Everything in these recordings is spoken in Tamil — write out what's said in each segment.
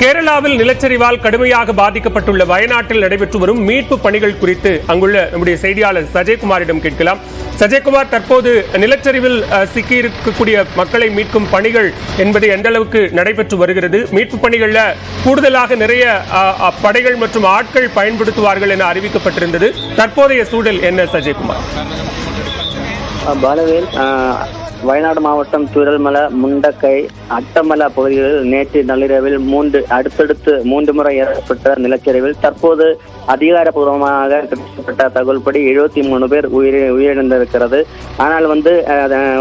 கேரளாவில் நிலச்சரிவால் கடுமையாக பாதிக்கப்பட்டுள்ள வயநாட்டில் நடைபெற்று வரும் மீட்பு பணிகள் குறித்து அங்குள்ள நம்முடைய செய்தியாளர் சஜய்குமாரிடம் கேட்கலாம். சஜய்குமார், தற்போது நிலச்சரிவில் சிக்கியிருக்கக்கூடிய மக்களை மீட்கும் பணிகள் என்பது எந்த அளவுக்கு நடைபெற்று வருகிறது? மீட்பு பணிகளில் கூடுதலாக நிறைய படைகள் மற்றும் ஆட்கள் பயன்படுத்துவார்கள் என அறிவிக்கப்பட்டிருந்தது. தற்போதைய சூழல் என்ன சஜய்குமார்? பாலவேல், வயநாடு மாவட்டம் சூரல்மலை, முண்டக்கை, அட்டமலை பகுதிகளில் நேற்று நள்ளிரவில் அடுத்தடுத்து 3 முறை ஏற்பட்ட நிலச்சரிவில் தற்போது அதிகாரப்பூர்வமாக கிடைக்கப்பட்ட தகவல்படி 73 பேர் உயிரிழந்திருக்கிறது. ஆனால்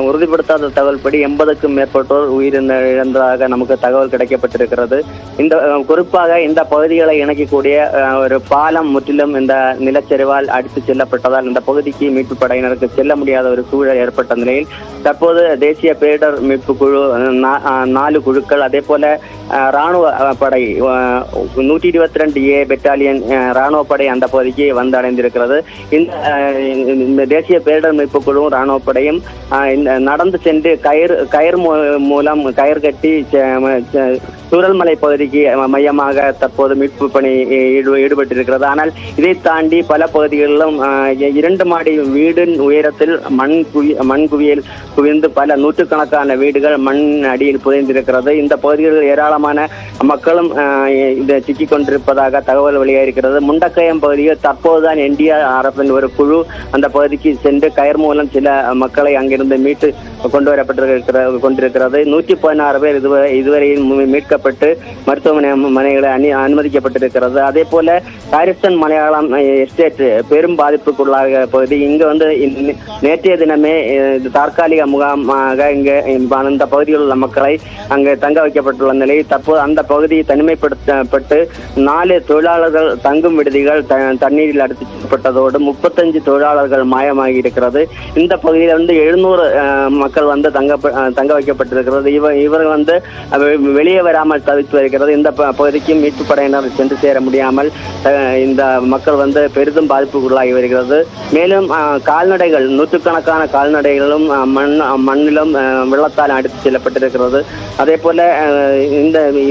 உறுதிப்படுத்தாத தகவல்படி 80க்கும் மேற்பட்டோர் உயிரிழந்ததாக நமக்கு தகவல் கிடைக்கப்பட்டிருக்கிறது. குறிப்பாக இந்த பகுதிகளை இணைக்கக்கூடிய ஒரு பாலம் முற்றிலும் இந்த நிலச்சரிவால் அடித்து செல்லப்பட்டதால் இந்த பகுதிக்கு மீட்பு படையினருக்கு செல்ல முடியாத ஒரு சூழல் ஏற்பட்ட நிலையில் தற்போது தேசிய பேரிடர் மீட்பு குழு 4 குழுக்கள், அதே போல ராணுவ படை 122A பெட்டாலியன் ராணுவ படை அந்த பகுதிக்கு வந்தடைந்திருக்கிறது. இந்த தேசிய பேரிடர் மீட்பு குழுவும் ராணுவ படையும் நடந்து சென்று கயிறு மூலம் கயிறு கட்டி சூரல்மலை பகுதிக்கு மையமாக தற்போது மீட்பு பணி ஈடுபட்டிருக்கிறது. ஆனால் இதை தாண்டி பல பகுதிகளிலும் 2 மாடி வீடின் உயரத்தில் மண் குவியல் குவிந்து பல நூற்றுக்கணக்கான வீடுகள் மண் அடியில் புதைந்திருக்கிறது. இந்த பகுதிகளில் ஏராளமான மக்களும் சிக்கிக் கொண்டிருப்பதாக தகவல் வெளியாகிறது. முண்டக்கயம் பகுதியில் தற்போதுதான் NDRF ஒரு குழு அந்த பகுதிக்கு சென்று கயிறு மூலம் சில மக்களை அங்கிருந்து மீட்டு கொண்டு கொண்டிருக்கிறது. 116 பேர் இதுவரையில் மீட்கப்பட்டு மருத்துவமனைகளை அனுமதிக்கப்பட்டிருக்கிறது. அதே போல பாரிஸ்டன் மலையாளம் எஸ்டேட் பெரும் பாதிப்புக்குள்ளாக பகுதி. இங்கு நேற்றைய தினமே தற்காலிக முகாமாக இந்த பகுதியில் உள்ள மக்களை அங்கு தங்க வைக்கப்பட்டுள்ள நிலையில் தற்போது அந்த பகுதியை தனிமைப்படுத்தப்பட்டு 4 தொழிலாளர்கள் தங்கும் விடுதிகள் தண்ணீரில் அடித்து செல்லப்பட்டதோடு 35 தொழிலாளர்கள் மாயமாகி இருக்கிறது. இந்த பகுதியில் 700 மக்கள் தங்க வைக்கப்பட்டிருக்கிறது. இவர்கள் வெளியே வராமல் தவித்து வருகிறது. இந்த பகுதிக்கு மீட்பு படையினர் சென்று சேர முடியாமல் இந்த மக்கள் பெரிதும் பாதிப்புக்குள்ளாகி வருகிறது. மேலும் கால்நடைகள், நூற்றுக்கணக்கான கால்நடைகளும் மண்ணிலும் வெள்ளத்தால் அடித்து செல்லப்பட்டிருக்கிறது. அதே போல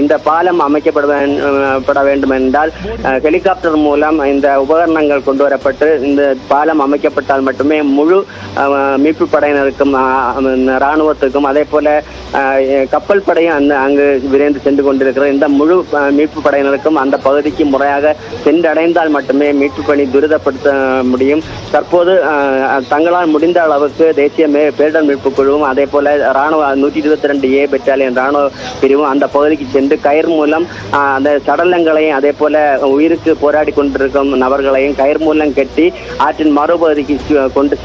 இந்த பாலம் அமைக்கப்பட வேண்டும் என்றால் ஹெலிகாப்டர் மூலம் இந்த உபகரணங்கள் கொண்டு வரப்பட்டு இந்த பாலம் அமைக்கப்பட்டால் மட்டுமே முழு மீட்பு படையினருக்கும் ராணுவத்துக்கும் அதே போல கப்பல் படையும் அங்கு விரைந்து சென்று கொண்டிருக்கிறது. இந்த முழு மீட்பு படையினருக்கும் அந்த பகுதிக்கு முறையாக சென்றடைந்தால் மட்டுமே மீட்பு பணி துரிதப்படுத்த முடியும். தற்போது தங்களால் முடிந்த அளவுக்கு தேசிய பேரிடர் மீட்பு குழுவும் அதே போல ராணுவ 122A பெட்டாலியன் ராணுவ பிரிவும் அந்த பகுதிக்கு சென்று கயிறு மூலம் அந்த சடலங்களையும் அதே போல உயிருக்கு போராடி கொண்டிருக்கும் நபர்களையும் கயிறு மூலம் கட்டி ஆற்றின் மறுபகுதிக்கு கொண்டு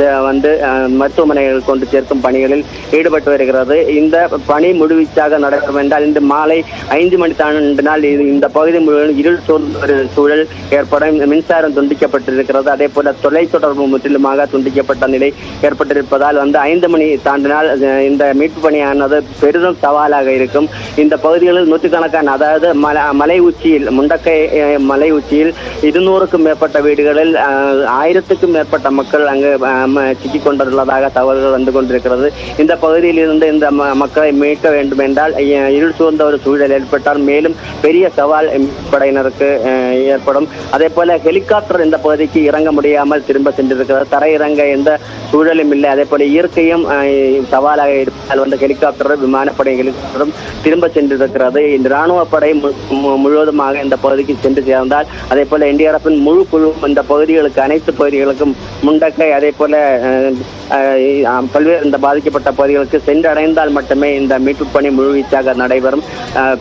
மருத்துவமனைகள் கொண்டு சேர்க்கும் பணிகளில் ஈடுபட்டு வருகிறது. இந்த பணி முழுவீச்சாக நடக்கும் என்றால் இந்த மாலை 5 மணி தாண்டினால் இந்த பகுதி முழுவதும் இருள் சூழ்ந்த சூழல் ஏற்படும். மின்சாரம் துண்டிக்கப்பட்டிருக்கிறது. அதே போல தொலைத்தொடர்பு முற்றிலுமாக துண்டிக்கப்பட்ட நிலை ஏற்பட்டிருப்பதால் 5 மணி தாண்டினால் இந்த மீட்பு பணியானது பெரிதும் சவாலாக இருக்கும். இந்த பகுதிகளில் நூற்றுக்கணக்கான, அதாவது மலை உச்சியில், முண்டக்கை மலை உச்சியில் 200க்கும் மேற்பட்ட வீடுகளில் 1000க்கும் மேற்பட்ட மக்கள் அங்கு சிக்கிக் கொண்டுள்ளதாக தகவல்கள் வந்து கொண்டிருக்கிறது. இந்த பகுதியில் இருந்து இந்த மக்களை மீட்க வேண்டும் என்றால் இருள் சூழ்ந்த ஒரு சூழல் ஏற்பட்டால் மேலும் பெரிய சவால் படையினருக்கு ஏற்படும். அதே போல ஹெலிகாப்டர் இந்த பகுதிக்கு இறங்க முடியாமல் திரும்ப சென்றிருக்கிறது. தரையிறங்க எந்த சூழலும் இல்லை. அதே போல இயற்கையும் சவாலாக இருப்பதால் ஹெலிகாப்டர், விமானப்படை ஹெலிகாப்டரும் திரும்ப சென்றிருக்கிறது. இந்த ராணுவ படை முழுவதுமாக இந்த பகுதிக்கு சென்று சேர்ந்தால் அதே போல NDRF-இன் முழு குழு இந்த பகுதிகளுக்கு, அனைத்து பகுதிகளுக்கும், முண்டக்கை அதே போல பல்வேறு இந்த பாதிக்கப்பட்ட பகுதிகளுக்கு சென்றடைந்தால் மட்டுமே இந்த மீட்பு பணி முழுவீச்சாக நடைபெறும்.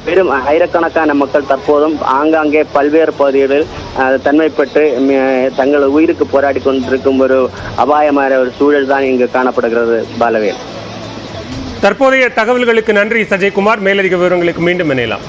பெரும் ஆயிரக்கணக்கான மக்கள் தற்போதும் ஆங்காங்கே பல்வேறு பகுதிகளில் தன்மைப்பட்டு தங்கள் உயிருக்கு போராடி கொண்டிருக்கும் ஒரு அபாயமான ஒரு சூழல் தான் இங்கு காணப்படுகிறது. பாலவேல், தற்போதைய தகவல்களுக்கு நன்றி சஜய்குமார். மேலதிக விவரங்களுக்கு மீண்டும் இணையலாம்.